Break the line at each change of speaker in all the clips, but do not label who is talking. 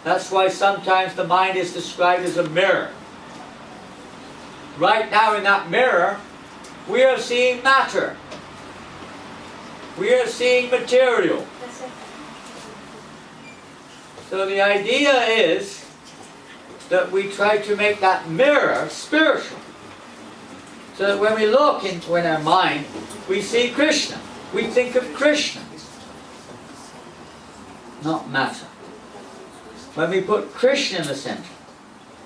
That's why sometimes the mind is described as a mirror. Right now in that mirror, we are seeing matter. We are seeing material. So the idea is that we try to make that mirror spiritual. So that when we look into our mind, we see Krishna. We think of Krishna, not matter. When we put Krishna in the center,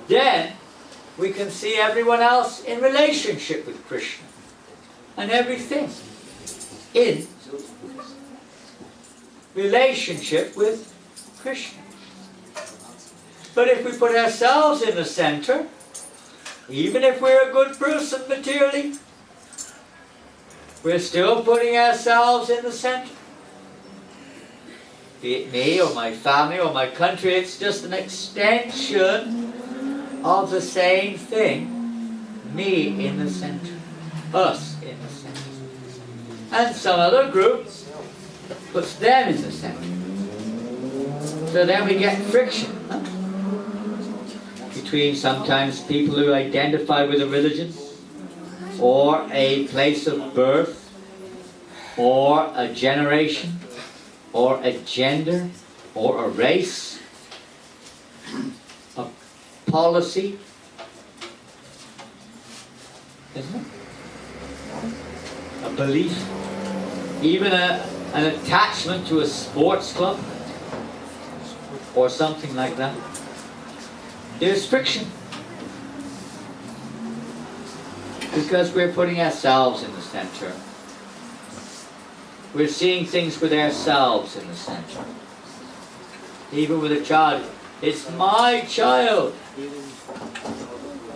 then we can see everyone else in relationship with Krishna. And everything in relationship with Krishna. But if we put ourselves in the center, even if we're a good person materially, we're still putting ourselves in the center. Be it me or my family or my country, it's just an extension of the same thing. Me in the center. Us in the center. And some other group puts them in the center. So then we get friction between sometimes people who identify with a religion, or a place of birth, or a generation, or a gender, or a race, a policy, isn't it? A belief, even an attachment to a sports club, or something like that. There's friction. Because we're putting ourselves in the center. We're seeing things with ourselves in the center. Even with a child, it's my child.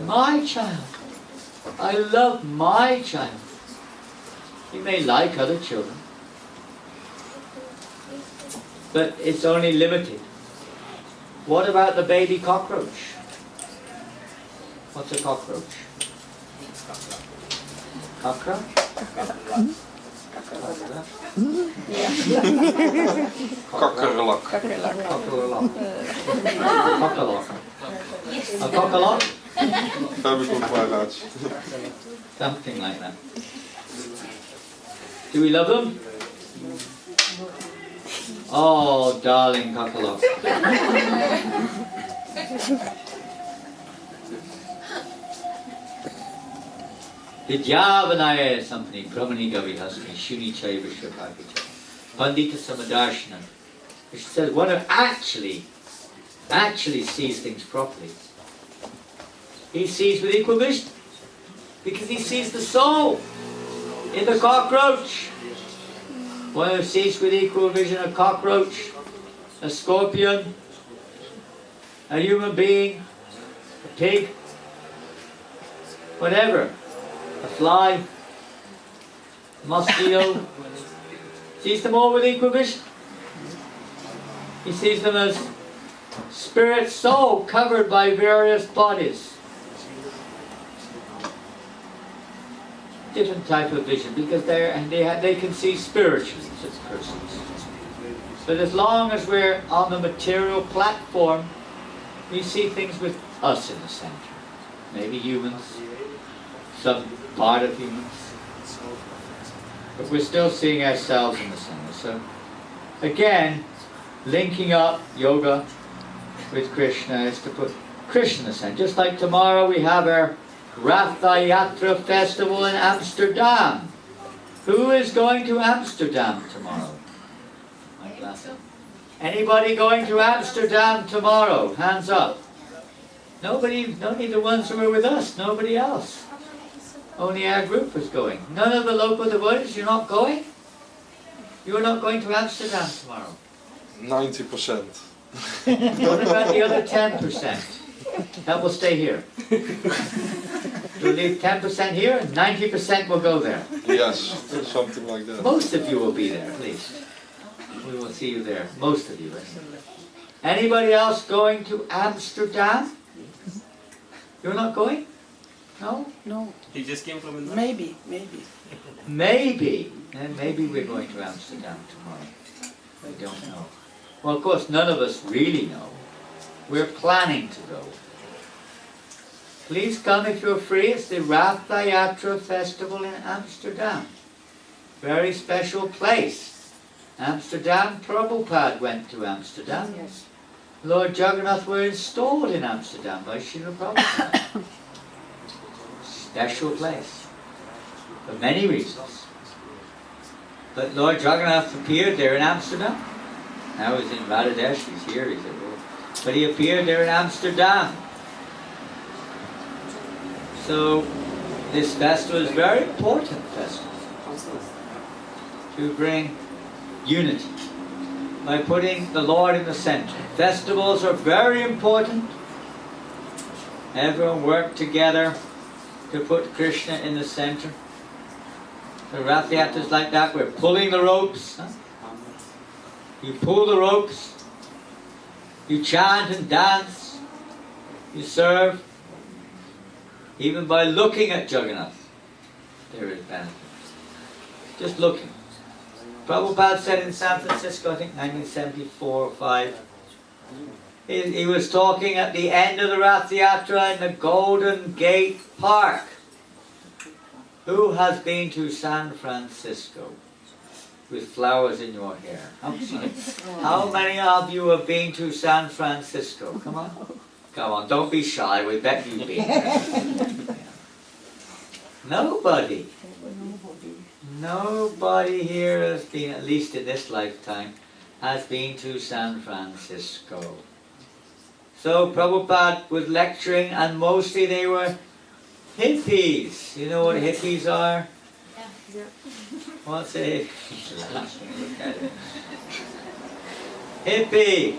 My child. I love my child. You may like other children, but it's only limited. What about the baby cockroach? What's a cockroach? Cockroach?
Kakkerlak.
Kakkerlak. A cockalock?
Daar heb ik ook variatie.
Something like that. Do we love them? Oh, darling cockalock. Vidyavanaya Sampani Brahmani Gavihasmi Shuni Chaiva Shakakita Pandita Samadarshana. She says one who actually sees things properly. He sees with equal vision. Because he sees the soul in the cockroach. One who sees with equal vision a cockroach, a scorpion, a human being, a pig, whatever, a fly, a mosquito, sees them all with equal vision. He sees them as spirit, soul, covered by various bodies. Different type of vision, because they can see spiritually as persons. But as long as we're on the material platform, we see things with us in the center. Maybe humans, some part of humans. But we're still seeing ourselves in the center. So again, linking up yoga with Krishna is to put Krishna in the center. Just like tomorrow we have our Ratha Yatra festival in Amsterdam. Who is going to Amsterdam tomorrow? Anybody going to Amsterdam tomorrow? Hands up. Nobody, only the ones who are with us, nobody else. Only our group is going. None of the local devotees, you're not going? You're not going to Amsterdam tomorrow?
90%.
What about the other 10%? That will stay here. We'll leave 10% here and 90% will go there.
Yes, something like that.
Most of you will be there, at least. We will see you there. Most of you. Anybody else going to Amsterdam? You're not going? No?
No.
He just came from India?
Maybe.
Maybe. And maybe we're going to Amsterdam tomorrow. We don't know. Well, of course, none of us really know. We're planning to go. Please come if you're free. It's the Ratha Yatra festival in Amsterdam. Very special place. Amsterdam, Prabhupada went to Amsterdam.
Yes.
Lord Jagannath were installed in Amsterdam by Srila Prabhupada. Special place. For many reasons. But Lord Jagannath appeared there in Amsterdam. Now he's in Bangladesh, he's here, he's at work. But he appeared there in Amsterdam. So this festival is a very important festival to bring unity by putting the Lord in the center. Festivals are very important. Everyone work together to put Krishna in the center. The Rath Yatra is like that. We're pulling the ropes. Huh? You pull the ropes. You chant and dance. You serve. Even by looking at Jagannath, there is benefit. Just looking. Prabhupada said in San Francisco, I think 1974 or 5, he was talking at the end of the Rath Yatra in the Golden Gate Park. Who has been to San Francisco with flowers in your hair? How many of you have been to San Francisco? Come on. Come on, don't be shy, we bet you've been there. Nobody. Nobody here has been, at least in this lifetime, has been to San Francisco. So Prabhupada was lecturing, and mostly they were hippies. You know what hippies are?
Yeah.
What's a hippie?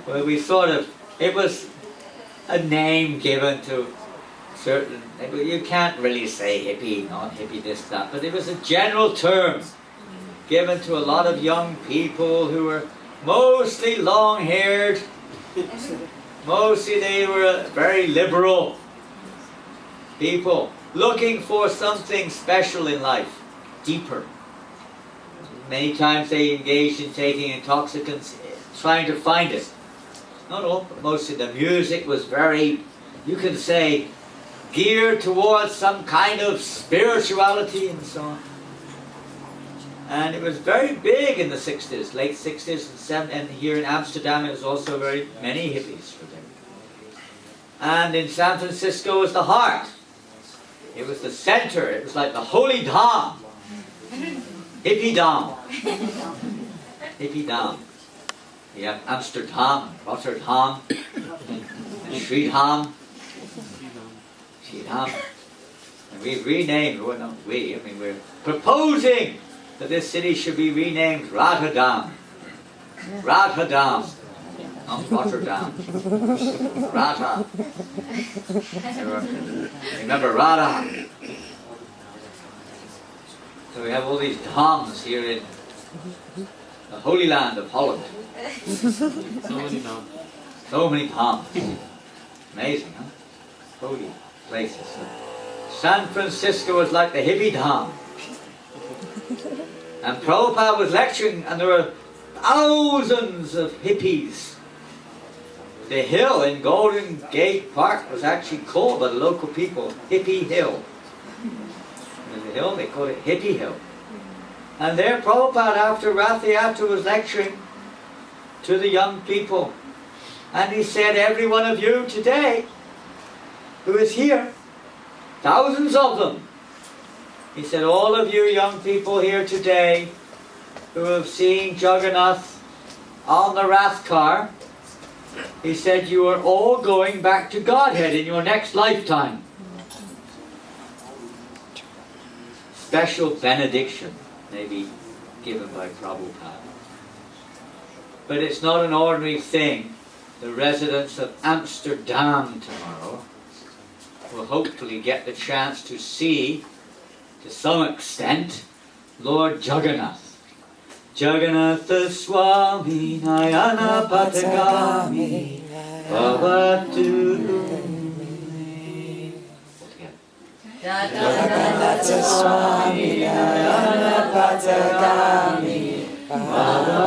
Well, we sort of, it was a name given to certain, you can't really say hippie, not hippie, this, that, but it was a general term given to a lot of young people who were mostly long-haired. Mostly they were very liberal people, looking for something special in life, deeper. Many times they engaged in taking intoxicants, trying to find it. Not all, but mostly the music was very, you can say, geared towards some kind of spirituality and so on. And it was very big in the 60s, late 60s and 70s, and here in Amsterdam it was also very many hippies were there. And in San Francisco was the heart. It was the center, it was like the holy Dhaam. Hippie Dhaam. Hippie Dhaam. You have Amsterdam, Rotterdam, and Sridham. And we've renamed, well not we, I mean we're proposing that this city should be renamed Rotterdam. Rotterdam. Not Rotterdam. Rata. Remember Rata? So we have all these Dhams here in the Holy Land of Holland. So many Dhams. Amazing, huh? Holy places. San Francisco was like the hippie Dhaam. And Prabhupada was lecturing, and there were thousands of hippies. The hill in Golden Gate Park was actually called by the local people Hippie Hill. There's a hill, they call it Hippie Hill. And there Prabhupada, after Rath Yatra, was lecturing to the young people. And he said, every one of you today who is here, thousands of them, he said, all of you young people here today who have seen Jagannath on the Rath car, he said, you are all going back to Godhead in your next lifetime. Special benediction may be given by Prabhupada. But it's not an ordinary thing. The residents of Amsterdam tomorrow will hopefully get the chance to see, to some extent, Lord Jagannath. Jagannatha Swami Nayana Patagami Bhavatu
Janananda Swami Nayana Patagami Bhavatu